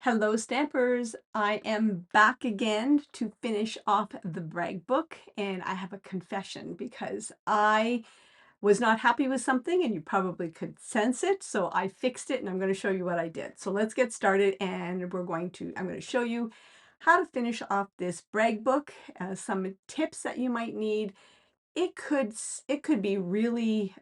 Hello Stampers, I am back again to finish off the brag book, and I have a confession because I was not happy with something and you probably could sense it, so I fixed it and I'm going to show you what I did. So let's get started, and I'm going to show you how to finish off this brag book, some tips that you might need. It could be really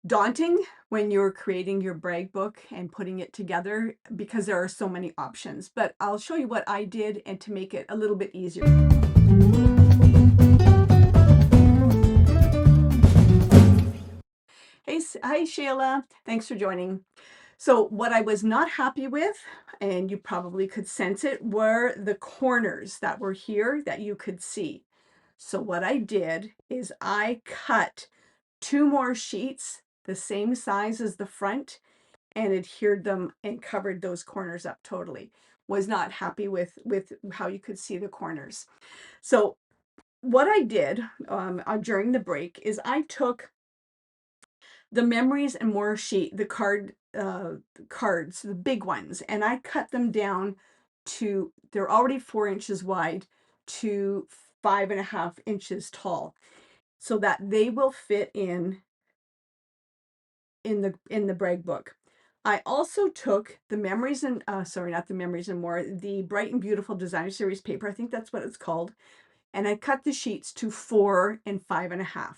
daunting when you're creating your brag book and putting it together because there are so many options, but I'll show you what I did and to make it a little bit easier. Hi Sheila, thanks for joining. So what I was not happy with, and you probably could sense it, were the corners that were here that you could see. So what I did is I cut two more sheets the same size as the front and adhered them and covered those corners up totally. Was not happy with how you could see the corners. So what I did during the break is I took the Memories and More sheet, the cards, the big ones, and I cut them down to, they're already 4 inches wide to 5.5 inches tall, so that they will fit in the brag book. I also took the Memories and sorry, not the Memories and More, the Bright and Beautiful Designer Series paper, I think that's what it's called, and I cut the sheets to 4 and 5.5.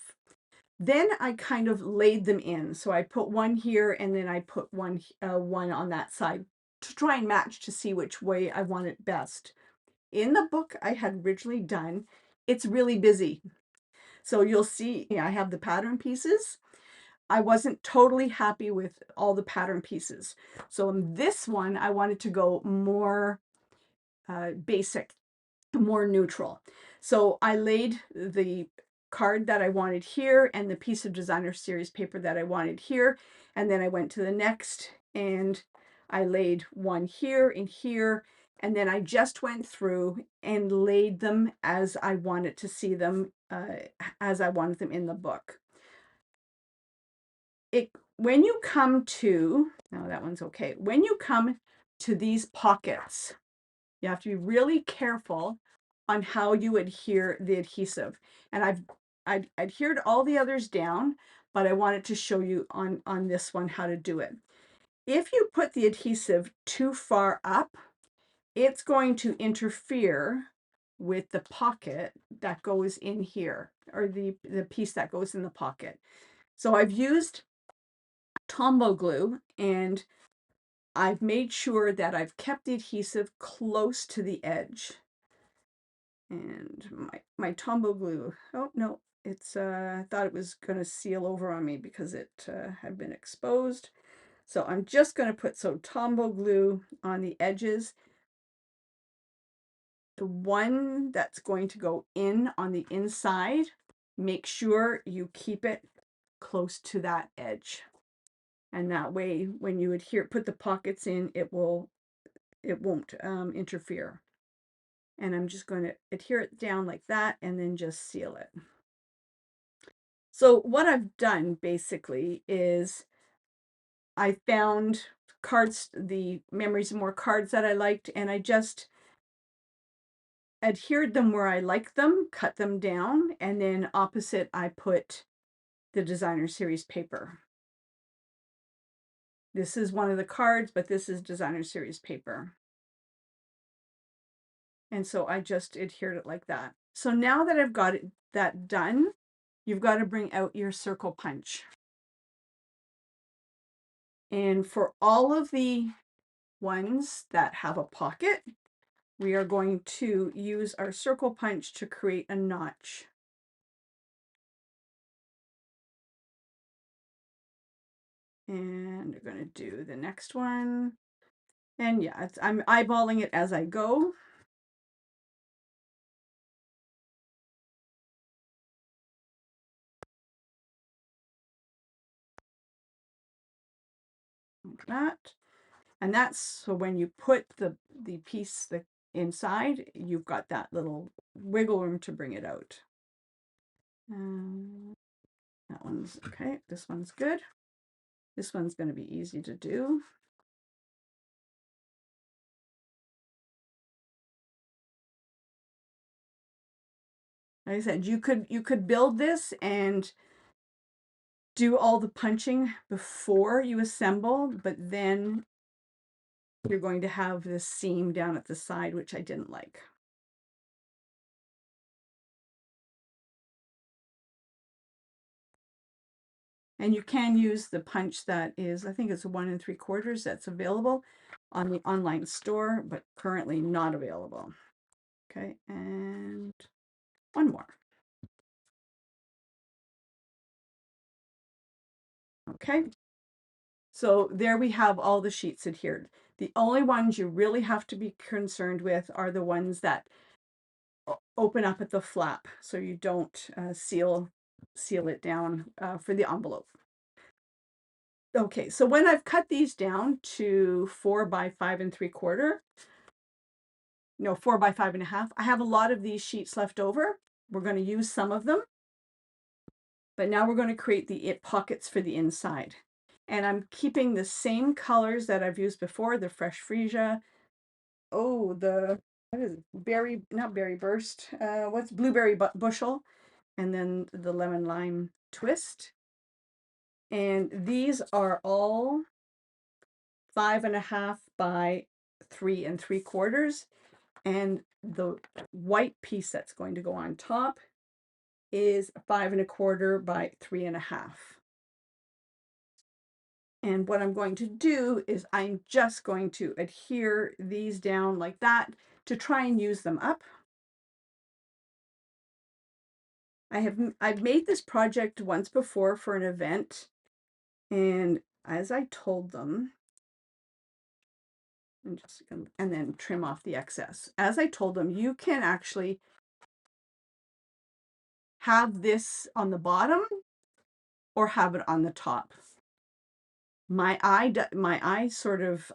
Then I kind of laid them in. So I put one here and then I put one on that side to try and match to see which way I want it best. In the book I had originally done, it's really busy. So you'll see, I have the pattern pieces. I wasn't totally happy with all the pattern pieces. So in this one, I wanted to go more basic, more neutral. So I laid the card that I wanted here and the piece of designer series paper that I wanted here. And then I went to the next and I laid one here and here. And then I just went through and laid them as I wanted to see them, as I wanted them in the book. When you come to, no, that one's okay. When you come to these pockets, you have to be really careful on how you adhere the adhesive. And I've adhered all the others down, but I wanted to show you on this one how to do it. If you put the adhesive too far up, it's going to interfere with the pocket that goes in here, or the piece that goes in the pocket. So I've used Tombow glue, and I've made sure that I've kept the adhesive close to the edge. And my Tombow glue, oh no, it's I thought it was going to seal over on me because it had been exposed. So I'm just going to put some Tombow glue on the edges. The one that's going to go in on the inside, make sure you keep it close to that edge. And that way, when you put the pockets in, it won't interfere. And I'm just going to adhere it down like that and then just seal it. So what I've done basically is I found cards, the Memories and More cards that I liked, and I just adhered them where I liked them, cut them down, and then opposite I put the designer series paper. This is one of the cards, but this is designer series paper. And so I just adhered it like that. So now that I've got that done, you've got to bring out your circle punch. And for all of the ones that have a pocket, we are going to use our circle punch to create a notch. And we're going to do the next one. And yeah, I'm eyeballing it as I go. Like that. And that's so when you put the piece inside, you've got that little wiggle room to bring it out. That one's okay. This one's good. This one's going to be easy to do. Like I said, you could build this and do all the punching before you assemble, but then you're going to have this seam down at the side, which I didn't like. And you can use the punch that is, I think it's a 1 3/4 that's available on the online store, but currently not available. Okay, and one more. Okay, so there we have all the sheets adhered. The only ones you really have to be concerned with are the ones that open up at the flap, so you don't seal it down for the envelope. Okay, so when I've cut these down to 4 by 5 3/4, no, 4 by 5 1/2, I have a lot of these sheets left over. We're going to use some of them, but now we're going to create the pockets for the inside. And I'm keeping the same colors that I've used before, the fresh freesia. Oh, what is it? Not berry burst. What's blueberry bushel, and then the lemon lime twist. And these are all 5 1/2 by 3 3/4. And the white piece that's going to go on top is 5 1/4 by 3 1/2. And what I'm going to do is I'm just going to adhere these down like that to try and use them up. I've made this project once before for an event, and as I told them, and then trim off the excess. As I told them, you can actually have this on the bottom or have it on the top. My eye sort of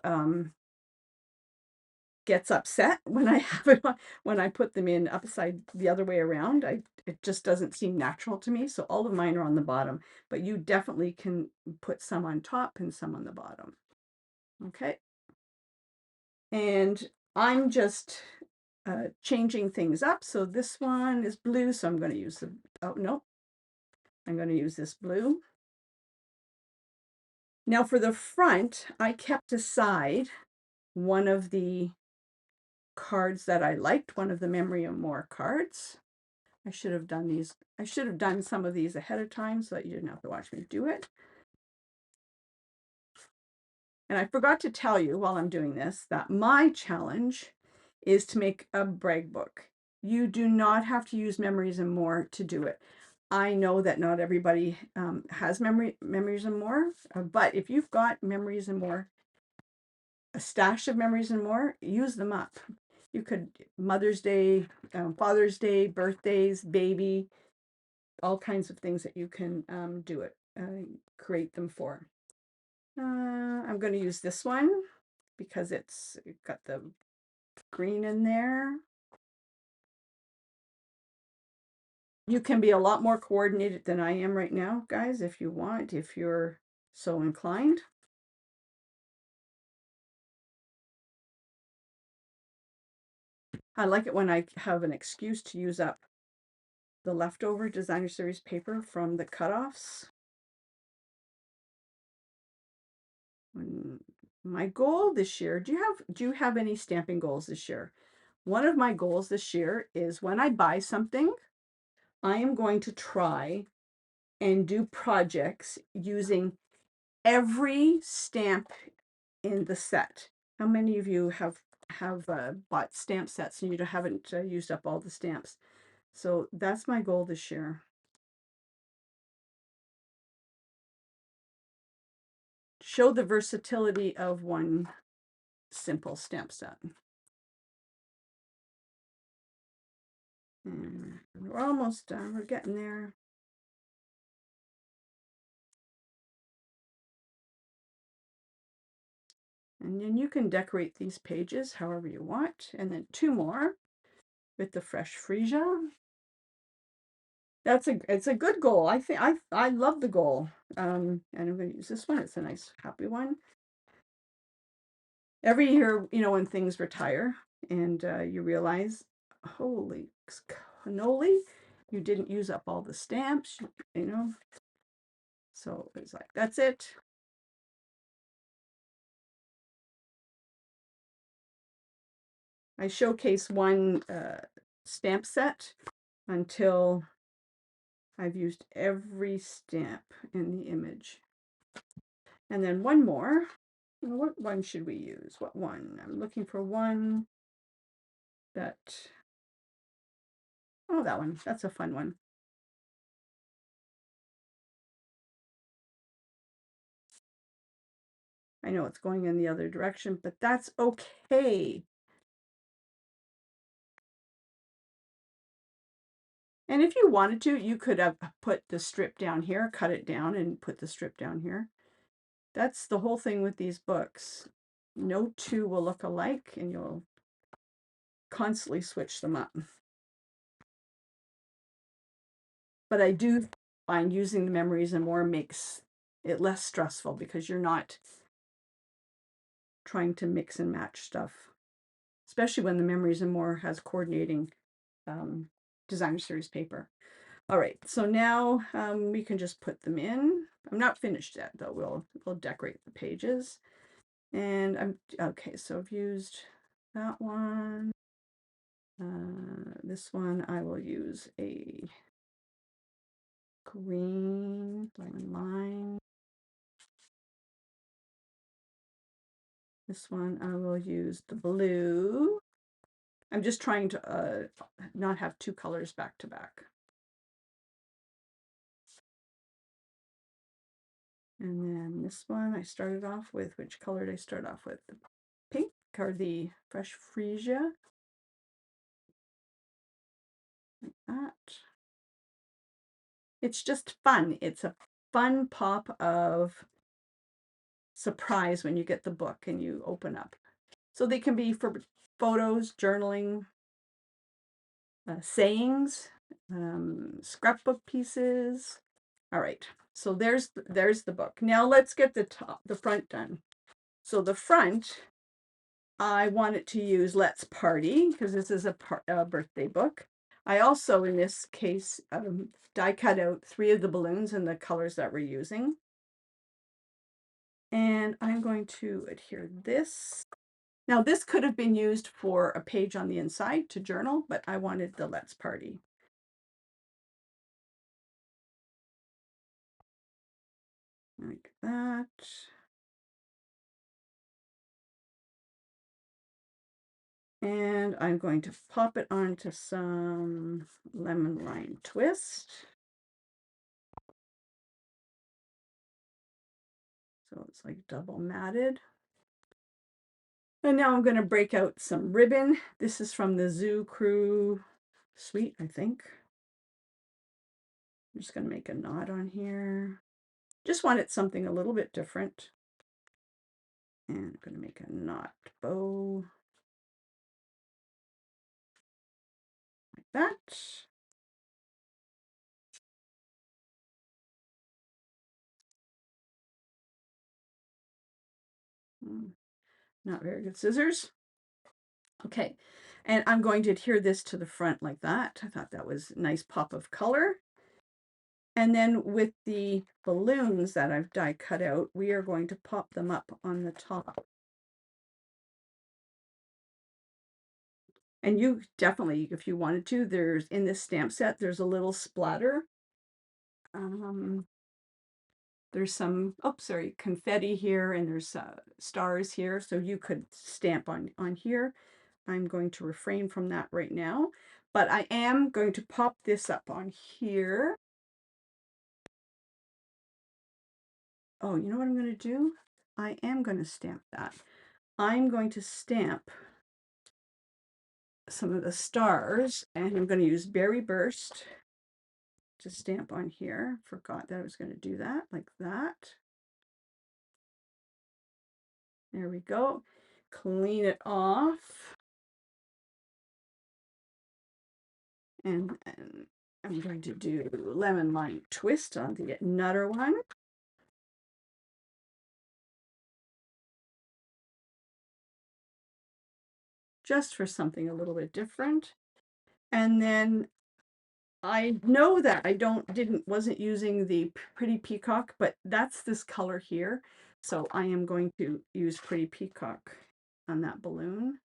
gets upset when I have it on, when I put them in upside the other way around. It just doesn't seem natural to me. So all of mine are on the bottom, but you definitely can put some on top and some on the bottom. Okay. And I'm just changing things up. So this one is blue, so I'm going to use oh no, I'm going to use this blue. Now for the front, I kept aside one of the cards that I liked, one of the Memory of More cards. I should have done some of these ahead of time so that you didn't have to watch me do it. And I forgot to tell you while I'm doing this that my challenge is to make a brag book. You do not have to use Memories and More to do it. I know that not everybody has Memories and More, but if you've got Memories and More, a stash of Memories and More, use them up. You could Mother's Day, Father's Day, birthdays, baby, all kinds of things that you can create them for. I'm going to use this one because it's got the green in there. You can be a lot more coordinated than I am right now, guys, if you want, if you're so inclined. I like it when I have an excuse to use up the leftover designer series paper from the cutoffs. My goal this year, do you have any stamping goals this year? One of my goals this year is when I buy something, I am going to try and do projects using every stamp in the set. How many of you have bought stamp sets and you haven't used up all the stamps? So that's my goal this year. Show the versatility of one simple stamp set. And we're almost done. We're getting there. And then you can decorate these pages however you want. And then 2 more with the fresh freesia. It's a good goal. I think I love the goal. And I'm going to use this one. It's a nice happy one. Every year, when things retire and you realize, holy cannoli, you didn't use up all the stamps, you know. So it's like, that's it. I showcase one stamp set until I've used every stamp in the image. And then one more. What one should we use? What one? I'm looking for one that, oh, that one. That's a fun one. I know it's going in the other direction, but that's okay. And if you wanted to, you could have put the strip down here, cut it down and put the strip down here. That's the whole thing with these books. No two will look alike, and you'll constantly switch them up. But I do find using the Memories and More makes it less stressful because you're not trying to mix and match stuff, especially when the Memories and More has coordinating designer series paper. All right, so now we can just put them in. I'm not finished yet, though. We'll decorate the pages. And I'm okay, so I've used that one. This one I will use a green lemon lime. This one I will use the blue. I'm just trying to not have two colors back to back. And then this one I started off with, which color did I start off with? The pink or the fresh freesia. Like that. It's just fun. It's a fun pop of surprise when you get the book and you open up. So they can be for photos, journaling, sayings, scrapbook pieces. All right, so there's the book. Now let's get the front done. So the front, I wanted to use Let's Party because this is a birthday book. I also, in this case, die cut out 3 of the balloons in the colors that we're using. And I'm going to adhere this. Now this could have been used for a page on the inside to journal, but I wanted the Let's Party. Like that. And I'm going to pop it onto some lemon lime twist. So it's like double matted. And now I'm going to break out some ribbon. This is from the Zoo Crew Suite, I think. I'm just going to make a knot on here. Just wanted something a little bit different. And I'm going to make a knot bow. Like that. Not very good scissors. Okay, and I'm going to adhere this to the front like that. I thought that was a nice pop of color. And then with the balloons that I've die cut out, we are going to pop them up on the top. And you definitely, if you wanted to, there's in this stamp set, there's a little splatter. There's some, oh, sorry, confetti here, and there's stars here. So you could stamp on here. I'm going to refrain from that right now, but I am going to pop this up on here. Oh, you know what I'm going to do? I am going to stamp that. I'm going to stamp some of the stars, and I'm going to use Berry Burst to stamp on here. Forgot that I was going to do that, like that. There we go. Clean it off. And I'm going to do lemon lime twist on the another one. Just for something a little bit different. And then I know that I wasn't using the Pretty Peacock, but that's this color here. So I am going to use Pretty Peacock on that balloon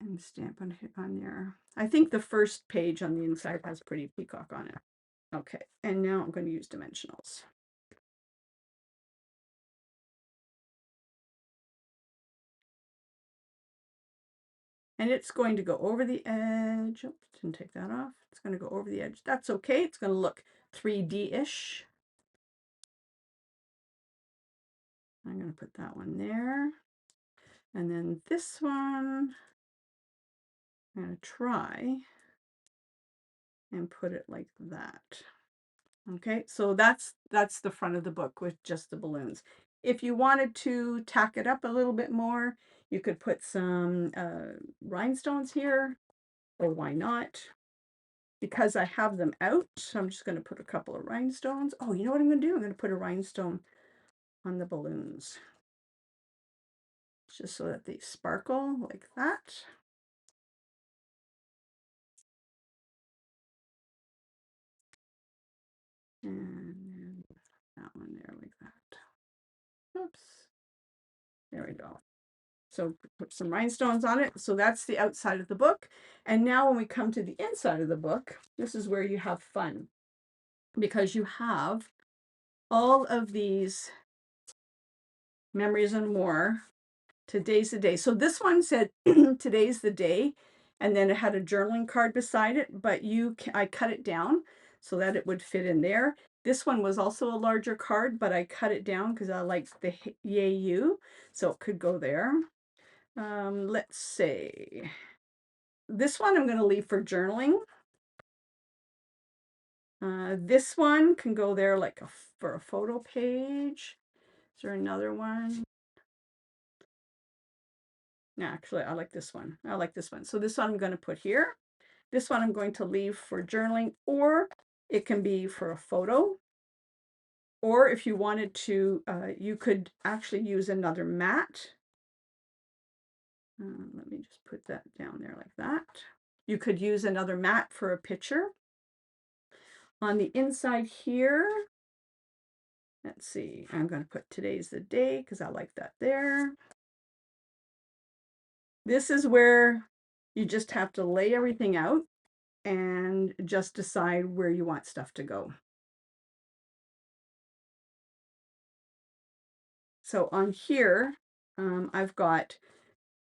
and stamp on there. I think the first page on the inside has Pretty Peacock on it. Okay, and now I'm going to use dimensionals. And it's going to go over the edge. Oops, didn't take that off. It's going to go over the edge. That's okay. It's going to look 3D-ish. I'm going to put that one there. And then this one, I'm going to try and put it like that. Okay, so that's the front of the book with just the balloons. If you wanted to tack it up a little bit more, you could put some rhinestones here, or why not? Because I have them out, I'm just going to put a couple of rhinestones. Oh, you know what I'm going to do? I'm going to put a rhinestone on the balloons, just so that they sparkle like that. And then that one there like that. Oops. There we go. So put some rhinestones on it. So that's the outside of the book. And now when we come to the inside of the book, this is where you have fun, because you have all of these memories and more. Today's the day. So this one said today's the day, and then it had a journaling card beside it, but I cut it down so that it would fit in there. This one was also a larger card, but I cut it down because I liked the yay you, so it could go there. Let's see. This one I'm going to leave for journaling. This one can go there like for a photo page. Is there another one? No, actually, I like this one. I like this one. So this one I'm going to put here. This one I'm going to leave for journaling, or it can be for a photo. Or if you wanted to, you could actually use another mat. Let me just put that down there like that. You could use another mat for a picture. On the inside here, let's see, I'm going to put today's the day because I like that there. This is where you just have to lay everything out and just decide where you want stuff to go. So on here, I've got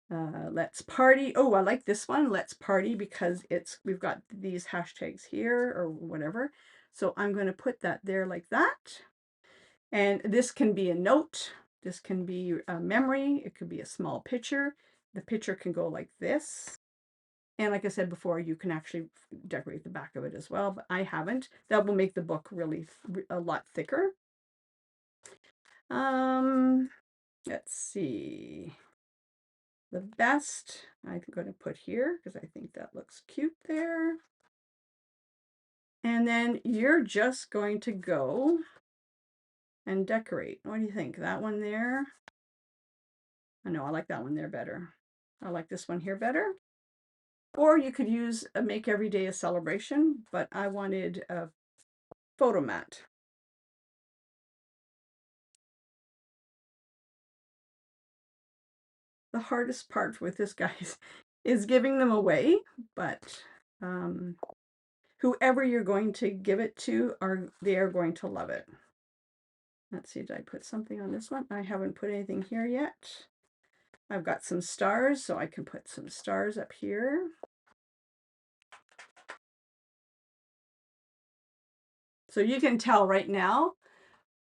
let's party. Oh, I like this one, let's party, because we've got these hashtags here or whatever. So I'm going to put that there like that. And this can be a note. This can be a memory. It could be a small picture. The picture can go like this. And like I said before, you can actually decorate the back of it as well, but I haven't. That will make the book really a lot thicker. Let's see. The best I'm going to put here because I think that looks cute there. And then you're just going to go and decorate. What do you think? That one there? I know I like that one there better. I like this one here better. Or you could use a make every day a celebration, but I wanted a photo mat. The hardest part with this, guys, is giving them away, but whoever you're going to give it to, they are going to love it. Let's see, did I put something on this one? I haven't put anything here yet. I've got some stars, so I can put some stars up here. So you can tell right now,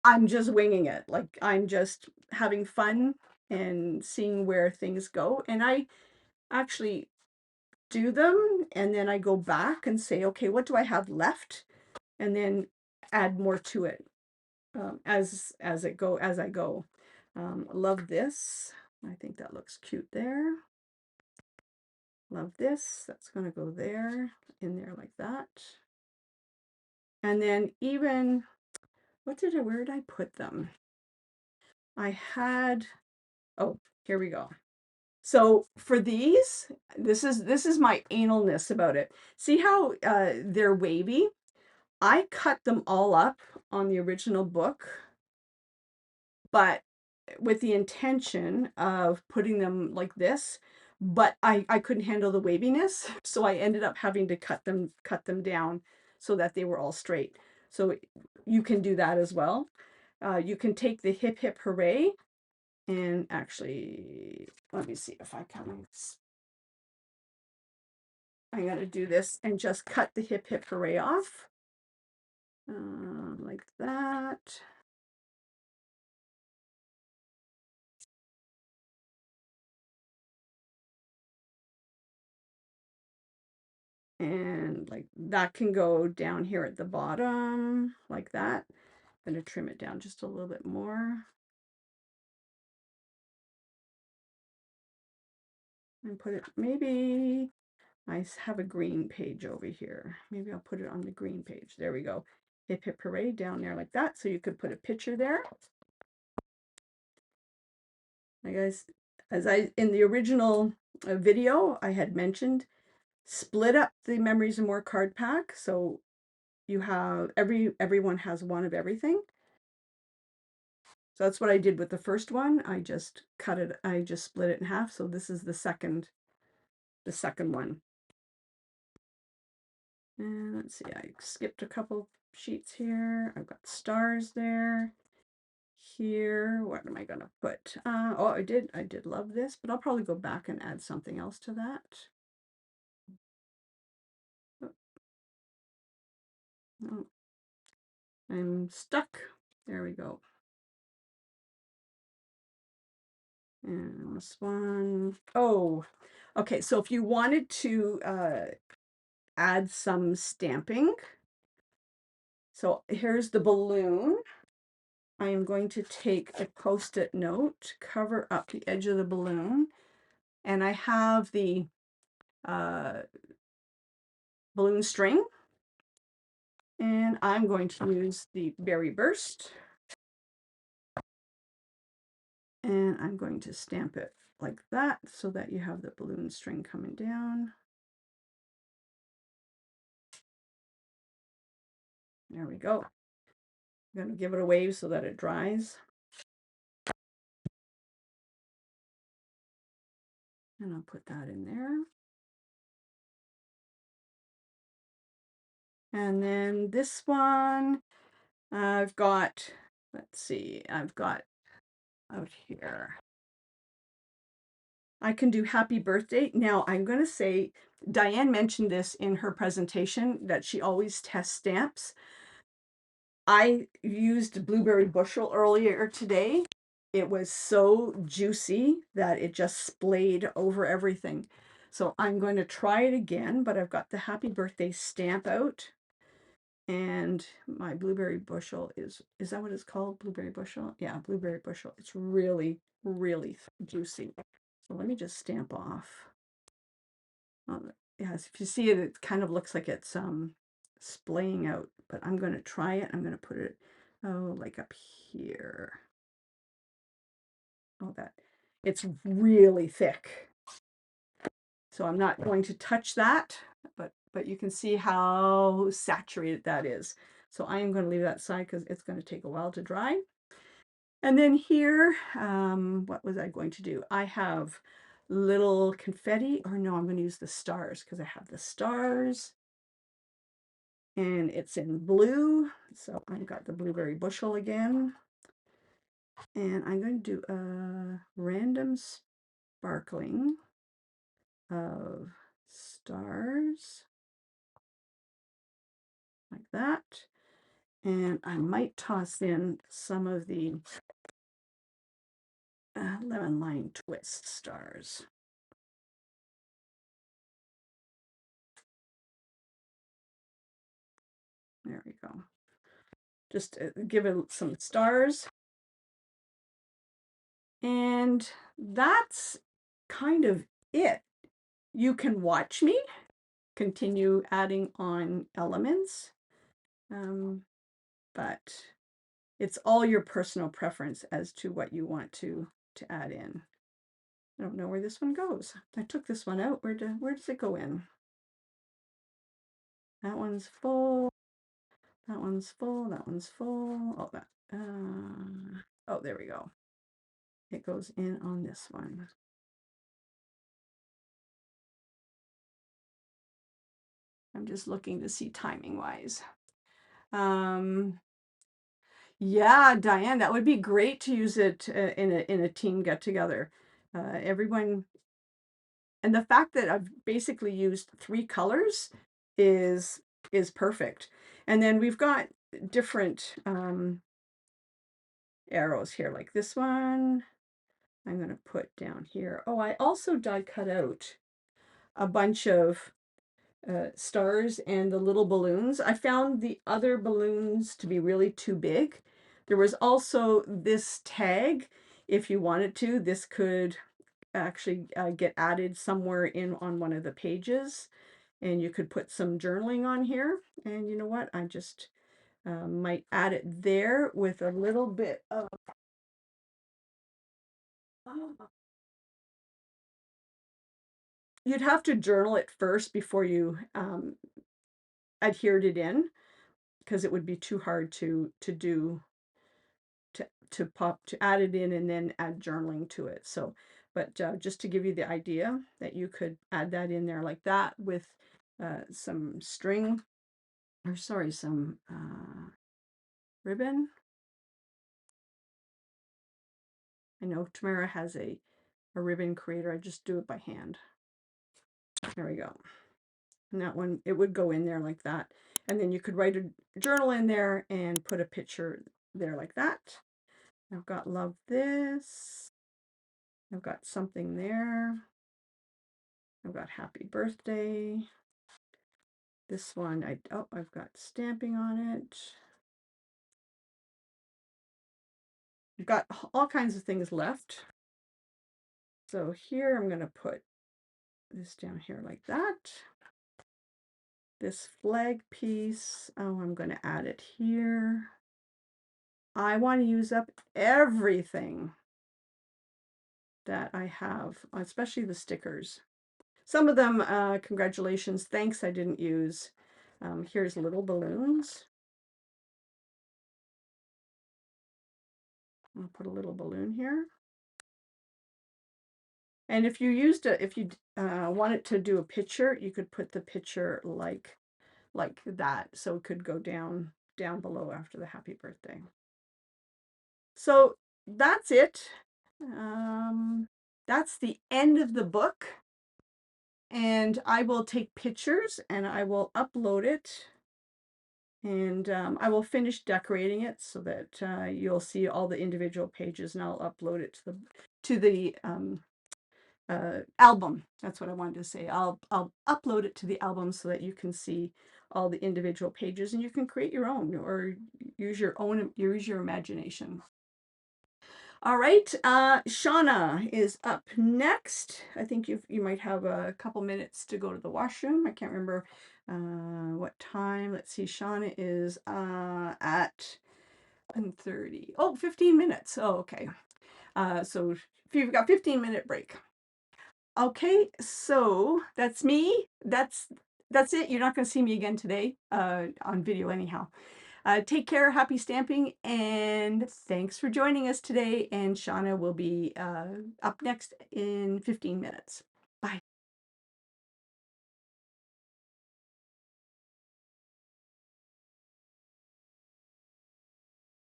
I'm just winging it. Like, I'm just having fun and seeing where things go. And I actually do them, and then I go back and say, okay, what do I have left? And then add more to it as I go. Love this. I think that looks cute there. Love this. That's going to go there, in there like that. And then even, where did I put them? I had, oh, here we go. So for these, this is my analness about it. See how they're wavy? I cut them all up on the original book, but with the intention of putting them like this, but I couldn't handle the waviness, so I ended up having to cut them down so that they were all straight. So you can do that as well. You can take the hip hip hooray and actually, let me see if I can. I'm gonna do this and just cut the hip hip hooray off, like that. And like that can go down here at the bottom like that. I'm going to trim it down just a little bit more and put it, maybe I have a green page over here. Maybe I'll put it on the green page. There we go. Hip hip hooray down there like that. So you could put a picture there. I guys, as I in the original video I had mentioned, split up the Memories and More card pack. So you have everyone has one of everything. So that's what I did with the first one. I just split it in half. So this is the second one. And let's see, I skipped a couple sheets here. I've got stars there. Here, what am I gonna put? Oh, I did love this, but I'll probably go back and add something else to that. Oh, no, I'm stuck. There we go. And this one, oh, okay. So if you wanted to add some stamping, so here's the balloon. I am going to take a Post-it note, cover up the edge of the balloon, and I have the balloon string, and I'm going to use the Berry Burst, and I'm going to stamp it like that so that you have the balloon string coming down. There we go. I'm going to give it a wave so that it dries. And I'll put that in there. And then this one, I've got, let's see, I've got out here. I can do happy birthday. Now, I'm going to say, Diane mentioned this in her presentation, that she always tests stamps. I used Blueberry Bushel earlier today. It was so juicy that it just splayed over everything. So I'm going to try it again, but I've got the happy birthday stamp out. And my Blueberry Bushel is that what it's called? Blueberry Bushel? Yeah, Blueberry Bushel. It's really, really juicy. So let me just stamp off. Yes, if you see it, it kind of looks like it's splaying out, but I'm going to try it. I'm going to put it, oh, like up here. Oh, that. It's really thick. So I'm not going to touch that, but you can see how saturated that is. So I am going to leave that aside because it's going to take a while to dry. And then here, what was I going to do? I have little confetti, or no, I'm going to use the stars because I have the stars. And it's in blue. So I've got the Blueberry Bushel again. And I'm going to do a random sparkling of stars like that. And I might toss in some of the lemon lime twist stars. There we go. Just give it some stars. And that's kind of it. You can watch me continue adding on elements, but it's all your personal preference as to what you want to add in. I don't know where this one goes. I took this one out. Where does it go in? That one's full. That one's full. That one's full. Oh, that. Oh, there we go. It goes in on this one. I'm just looking to see timing wise. Yeah, Diane, that would be great to use it in a team get together. Everyone, and the fact that I've basically used 3 colors is perfect. And then we've got different arrows here, like this one. I'm going to put down here. Oh, I also die cut out a bunch of stars and the little balloons. I found the other balloons to be really too big. There was also this tag. If you wanted to, this could actually get added somewhere in on one of the pages, and you could put some journaling on here. And you know what? I just might add it there with a little bit of you'd have to journal it first before you adhered it in, because it would be too hard to do to add it in and then add journaling to it. So, but just to give you the idea that you could add that in there like that with some string, or sorry, some ribbon. I know Tamara has a ribbon creator. I just do it by hand. There we go. And that one, it would go in there like that. And then you could write a journal in there and put a picture there like that. I've got love this. I've got something there. I've got happy birthday. This one, I've got stamping on it. I've got all kinds of things left. So here I'm going to put this down here like that. This flag piece, oh, I'm going to add it here. I want to use up everything that I have, especially the stickers. Some of them, congratulations, thanks, I didn't use. Here's little balloons. I'll put a little balloon here. And if you used it, if you wanted to do a picture, you could put the picture like that, so it could go down below after the happy birthday. So that's it. That's the end of the book. And I will take pictures and I will upload it. And I will finish decorating it so that you'll see all the individual pages, and I'll upload it to the album. That's what I wanted to say. I'll upload it to the album so that you can see all the individual pages, and you can create your own or use your imagination. All right, Shauna is up next. I think you might have a couple minutes to go to the washroom. I can't remember what time. Let's see, Shauna is at 1:30. Oh, 15 minutes. Oh, okay. So if you've got 15-minute break. Okay, so that's me. That's it. You're not going to see me again today on video anyhow. Take care, happy stamping, and thanks for joining us today. And Shauna will be up next in 15 minutes.